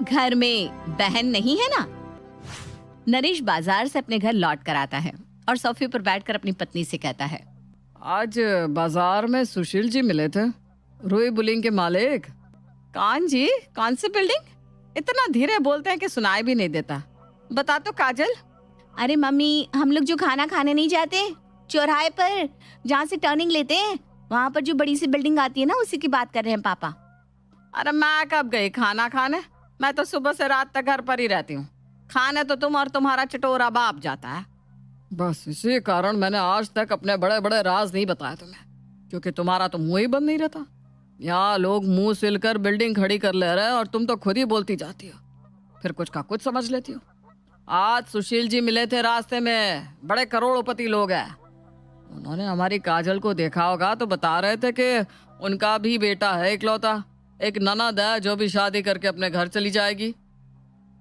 घर में बहन नहीं है ना। नरेश बाजार से अपने घर लौट कर आता है और सोफे पर बैठकर अपनी पत्नी से कहता है, आज बाजार में सुशील जी मिले थे, रुई बुलिंग के मालिक। कौन जी? कौन सी बिल्डिंग? इतना धीरे बोलते हैं कि सुनाई भी नहीं देता। बता तो काजल। अरे मम्मी, हम लोग जो खाना खाने नहीं जाते चौराहे पर, जहाँ से टर्निंग लेते हैं, वहाँ पर जो बड़ी सी बिल्डिंग आती है ना, उसी की बात कर रहे हैं पापा। अरे मैं कब गई खाना खाने? मैं तो सुबह से रात तक घर पर ही रहती हूँ। खाने तो तुम और तुम्हारा चटोरा बाप जाता है। बस इसी कारण मैंने आज तक अपने बड़े बड़े राज नहीं बताए तुम्हें, क्योंकि तुम्हारा तो मुंह ही बंद नहीं रहता। यहाँ लोग मुंह सिलकर बिल्डिंग खड़ी कर ले रहे हैं और तुम तो खुद ही बोलती जाती हो, फिर कुछ का कुछ समझ लेती हो। आज सुशील जी मिले थे रास्ते में, बड़े करोड़पति लोग हैं। उन्होंने हमारी काजल को देखा होगा तो बता रहे थे कि उनका भी बेटा है इकलौता, एक ननद है जो भी शादी करके अपने घर चली जाएगी।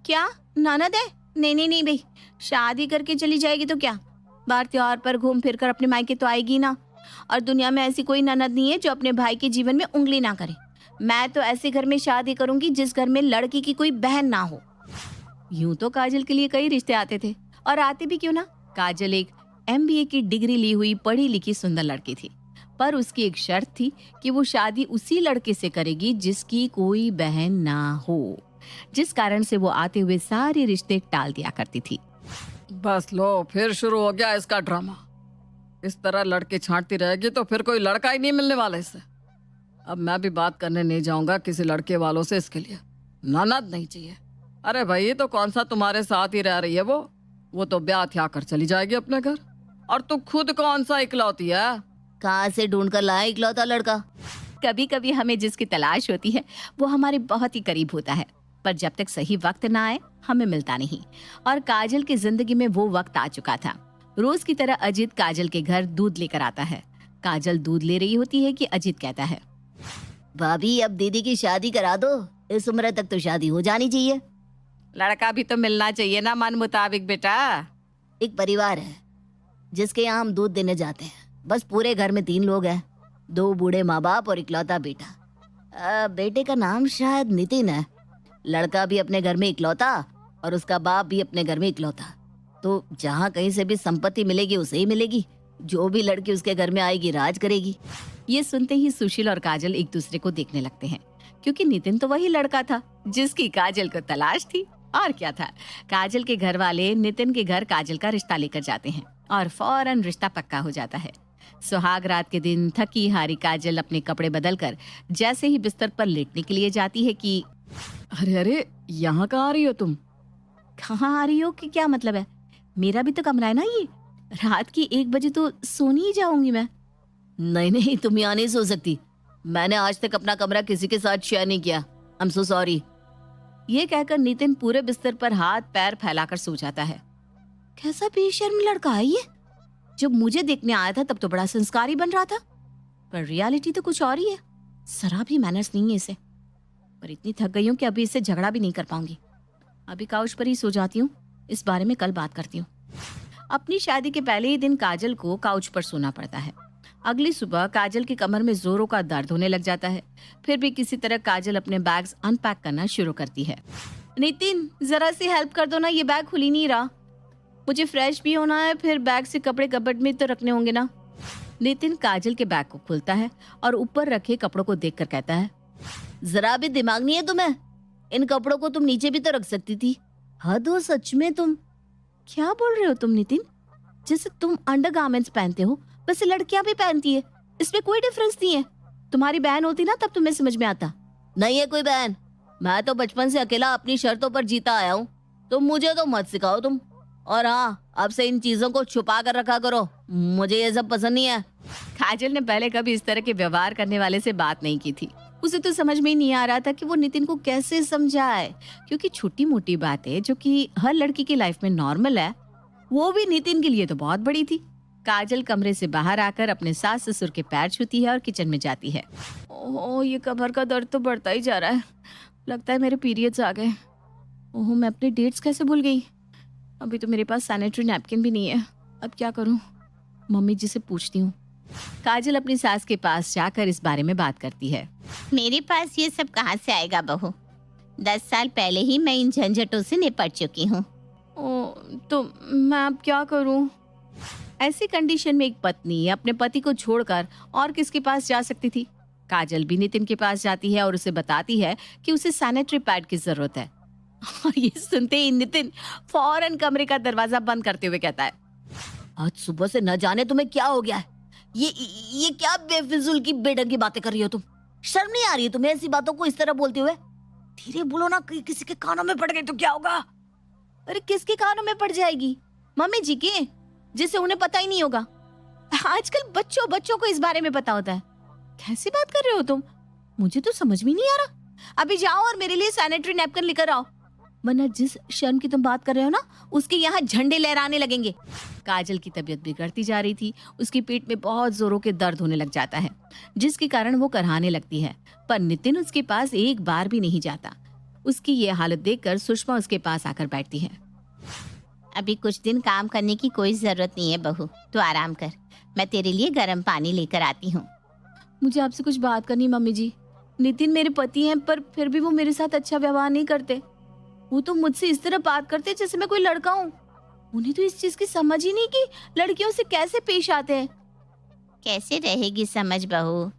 क्या ननद है? नहीं नहीं नहीं भाई, शादी करके चली जाएगी तो क्या, बाहर त्योहार पर घूम फिर कर अपने मायके तो आएगी ना। और दुनिया में ऐसी कोई ननद नहीं है जो अपने भाई के जीवन में उंगली ना करे। मैं तो ऐसे घर में शादी करूंगी जिस घर में लड़की की कोई बहन ना हो। यूं तो काजल के लिए कई रिश्ते आते थे, और आते भी क्यों ना। काजल एक MBA की डिग्री ली हुई पढ़ी लिखी सुंदर लड़की थी, पर उसकी एक शर्त थी कि वो शादी उसी लड़के से करेगी जिसकी कोई बहन ना हो, जिस कारण से वो आते हुए सारे रिश्ते टाल दिया करती थी। बस लो, फिर शुरू हो गया इसका ड्रामा। इस तरह लड़के छांटती रहेगी तो फिर कोई लड़का ही नहीं मिलने वाला इससे। अब मैं भी बात करने नहीं जाऊंगा किसी लड़के वालों से इसके लिए। ननद नहीं चाहिए। अरे भाई, तो कौन सा तुम्हारे साथ ही रह रही है वो तो ब्याह थया कर चली जाएगी अपने घर। और तू खुद कौन सा इकलौती है? कहाँ से ढूंढ कर लाए इकलौता लड़का? कभी कभी हमें जिसकी तलाश होती है वो हमारे बहुत ही करीब होता है, पर जब तक सही वक्त ना आए हमें मिलता नहीं। और काजल की जिंदगी में वो वक्त आ चुका था। रोज की तरह अजीत काजल के घर दूध लेकर आता है। काजल दूध ले रही होती है कि अजीत कहता है, भाभी अब दीदी की शादी करा दो, इस उम्र तक तो शादी हो जानी चाहिए। लड़का भी तो मिलना चाहिए ना मन मुताबिक बेटा। एक परिवार है जिसके यहाँ हम दूध देने जाते हैं, बस पूरे घर में 3 लोग हैं, 2 बूढ़े माँ बाप और इकलौता बेटा। बेटे का नाम शायद नितिन है। लड़का भी अपने घर में इकलौता और उसका बाप भी अपने घर में इकलौता। तो जहाँ कहीं से भी संपत्ति मिलेगी उसे ही मिलेगी, जो भी लड़की उसके घर में आएगी राज करेगी। ये सुनते ही सुशील और काजल एक दूसरे को देखने लगते हैं, क्योंकि नितिन तो वही लड़का था जिसकी काजल को तलाश थी। और क्या था, काजल के घर वाले नितिन के घर काजल का रिश्ता लेकर जाते हैं और फौरन रिश्ता पक्का हो जाता है। सुहाग रात के दिन थकी हारी काजल अपने कपड़े बदलकर जैसे ही बिस्तर पर लेटने के लिए जाती है कि अरे अरे, यहाँ कहाँ आ रही हो तुम? कहाँ आ रही हो कि क्या मतलब है? मेरा भी तो कमरा है ना ये। रात की 1 बजे तो सोनी ही जाऊंगी मैं। नहीं नहीं, तुम यहाँ नहीं सो सकती। मैंने आज तक अपना कमरा किसी के साथ शेयर नहीं किया। I am so sorry. ये कहकर नितिन पूरे बिस्तर पर हाथ पैर फैलाकर सो जाता है। कैसा बेशर्म लड़का है ये। जब मुझे देखने आया था तब तो बड़ा संस्कारी बन रहा था, पर रियलिटी तो कुछ और ही है। जरा भी मैनर्स नहीं है इसे। पर इतनी थक गई हूँ कि अभी इससे झगड़ा भी नहीं कर पाऊंगी। अभी काउच पर ही सो जाती हूँ, इस बारे में कल बात करती हूँ। अपनी शादी के पहले ही दिन काजल को काउच पर सोना पड़ता है। अगली सुबह काजल की कमर में जोरों का दर्द होने लग जाता है। फिर भी किसी तरह काजल अपने बैग्स अनपैक करना शुरू करती है। नितिन, जरा सी हेल्प कर दो ना, ये बैग खुल ही नहीं रहा। मुझे फ्रेश भी होना है, फिर बैग से कपड़े कबर्ड में तो रखने होंगे ना। नितिन काजल के बैग को खोलता है और ऊपर रखे कपड़ों को देखकर कहता है, जरा भी दिमाग नहीं है तुम्हें? इन कपड़ों को तुम नीचे भी तो रख सकती थी। हद हो सच में। तुम क्या बोल रहे हो तुम नितिन? जैसे तुम अंडरगारमेंट्स पहनते हो वैसे लड़कियां भी पहनती है, इसमें कोई डिफरेंस नहीं है। तुम्हारी बहन होती ना तब तुम्हें समझ में आता। नहीं है कोई बहन, मैं तो बचपन से अकेला अपनी शर्तों पर जीता आया हूँ। तुम मुझे तो मत सिखाओ तुम। और हाँ, अब से इन चीजों को छुपा कर रखा करो, मुझे ये सब पसंद नहीं है। काजल ने पहले कभी इस तरह के व्यवहार करने वाले से बात नहीं की थी। उसे तो समझ में ही नहीं आ रहा था कि वो नितिन को कैसे समझाए, क्योंकि छोटी मोटी बातें जो कि हर लड़की की लाइफ में नॉर्मल है, वो भी नितिन के लिए तो बहुत बड़ी थी। काजल कमरे से बाहर आकर अपने सास ससुर के पैर छूती है और किचन में जाती है। ओह, ये कमर का दर्द तो बढ़ता ही जा रहा है। लगता है मेरे पीरियड्स आ गए। ओह, मैं अपने डेट्स कैसे भूल गई। अभी तो मेरे पास सैनिटरी नैपकिन भी नहीं है। अब क्या करूं? मम्मी जी से पूछती हूँ। काजल अपनी सास के पास जाकर इस बारे में बात करती है। मेरे पास ये सब कहाँ से आएगा बहू? 10 साल पहले ही मैं इन झंझटों से निपट चुकी हूँ। तो मैं अब क्या करूं? ऐसी कंडीशन में एक पत्नी अपने पति को छोड़कर और किसके पास जा सकती थी? काजल भी नितिन के पास जाती है और उसे बताती है कि उसे सैनिटरी पैड की जरूरत है। और ये सुनते ही नितिन फौरन कमरे का दरवाजा बंद करते हुए कहता है, आज सुबह से न जाने तुम्हें क्या हो गया है। ये क्या बेफिजूल की बेढंगी बातें कर रही हो तुम? शर्म नहीं आ रही है तुम्हें ऐसी बातों को इस तरह बोलते हुए? धीरे बोलो ना, किसी के कानों में पड़ गई तो क्या होगा? अरे किसके कानों में पड़ जाएगी? मम्मी जी के, जिसे उन्हें पता ही नहीं होगा। आजकल बच्चों को इस बारे में पता होता है। कैसी बात कर रहे हो तुम? मुझे तो समझ में नहीं आ रहा। अभी जाओ और मेरे लिए सैनिटरी नैपकिन लेकर आओ, वरना जिस शर्म की तुम बात कर रहे हो ना, उसके यहाँ झंडे लहराने लगेंगे। काजल की तबीयत बिगड़ती जा रही थी। उसकी पीठ में बहुत जोरों के दर्द होने लग जाता है, जिसके कारण वो कराहने लगती है। पर नितिन उसके पास एक बार भी नहीं जाता। उसकी ये हालत देखकर सुषमा उसके पास आकर बैठती है। अभी कुछ दिन काम करने की कोई जरूरत नहीं है बहू, तू आराम कर। मैं तेरे लिए गर्म पानी लेकर आती हूँ। मुझे आपसे कुछ बात करनी है मम्मी जी। नितिन मेरे पति हैं, पर फिर भी वो मेरे साथ अच्छा व्यवहार नहीं करते। वो तो मुझसे इस तरह बात करते जैसे मैं कोई लड़का हूँ। उन्हें तो इस चीज की समझ ही नहीं कि लड़कियों से कैसे पेश आते हैं। कैसे रहेगी समझ बहू?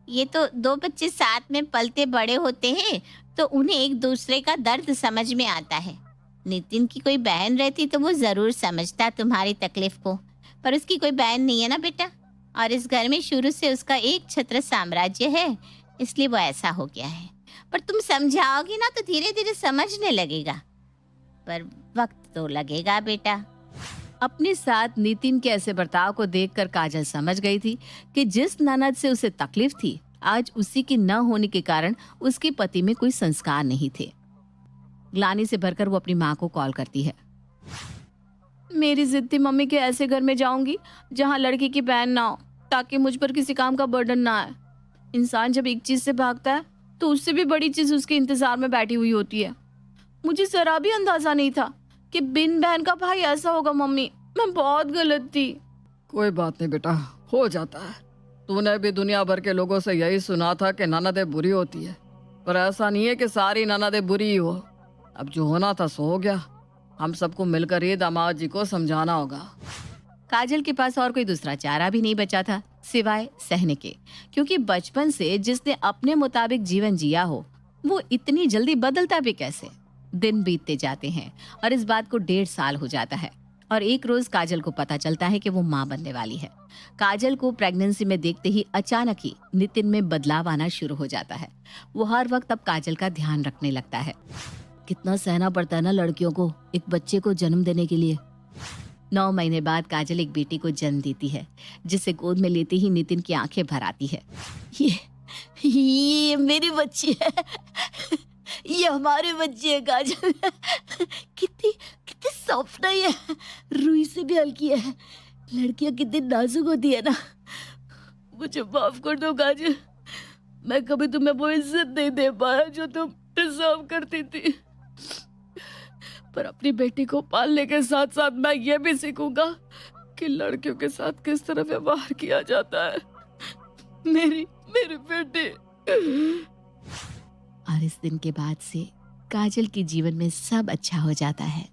ये तो दो बच्चे साथ में पलते बड़े होते हैं, तो उन्हें एक दूसरे का दर्द समझ में आता है। नितिन की कोई बहन रहती तो वो जरूर समझता तुम्हारी तकलीफ को, पर उसकी कोई बहन नहीं है ना बेटा। और इस घर में शुरू से उसका एक छत्र साम्राज्य है, इसलिए वो ऐसा हो गया है। पर तुम समझाओगी ना तो धीरे धीरे समझने लगेगा, पर वक्त तो लगेगा बेटा। अपने साथ नितिन के ऐसे बर्ताव को देखकर काजल समझ गई थी कि जिस ननद से उसे तकलीफ थी, आज उसी की न होने के कारण उसके पति में कोई संस्कार नहीं थे। ग्लानि से भरकर वो अपनी माँ को कॉल करती है। मेरी जिद थी मम्मी के ऐसे घर में जाऊंगी जहाँ लड़की की बहन ना हो, ताकि मुझ पर किसी काम का बर्डन ना आए। इंसान जब एक चीज से भागता है तो उससे भी बड़ी चीज उसके इंतजार में बैठी हुई होती है। मुझे जरा भी अंदाजा नहीं था कि बिन बहन का भाई ऐसा होगा। मम्मी, मैं बहुत गलत थी। कोई बात नहीं बेटा, हो जाता है। तूने भी दुनिया भर के लोगों से यही सुना था कि ननदें बुरी होती है, पर ऐसा नहीं है कि सारी ननदें बुरी ही हो। अब जो होना था सो हो गया। हम सबको मिलकर ये दामाद जी को समझाना होगा। काजल के पास और कोई दूसरा चारा भी नहीं बचा था सिवाय सहने के, क्योंकि बचपन से जिसने अपने मुताबिक जीवन जिया हो, वो इतनी जल्दी बदलता भी कैसे। दिन बीतते जाते हैं और इस बात को 1.5 साल हो जाता है। और एक रोज काजल को पता चलता है कि वो माँ बनने वाली है। काजल को प्रेगनेंसी में देखते ही अचानक ही नितिन में बदलाव आना शुरू हो जाता है। वो हर वक्त अब काजल का ध्यान रखने लगता है। कितना सहना पड़ता है ना लड़कियों को एक बच्चे को जन्म देने के लिए। 9 महीने बाद काजल एक बेटी को जन्म देती है, जिसे गोद में लेते ही नितिन की आंखें भर आती है। ये मेरी बच्ची है, ये हमारे बच्चे है काजल। कितनी सॉफ्ट है, ये रुई से भी हल्की है। लड़कियां कितनी नाजुक होती है ना। मुझे माफ कर दो काजल, मैं कभी तुम्हें वो इज्जत नहीं दे पाया जो तुम डिजर्व करती थी। पर अपनी बेटी को पालने के साथ साथ मैं ये भी सीखूंगा कि लड़कियों के साथ किस तरह व्यवहार किया जाता है। मेरी बेटी। और इस दिन के बाद से काजल के जीवन में सब अच्छा हो जाता है।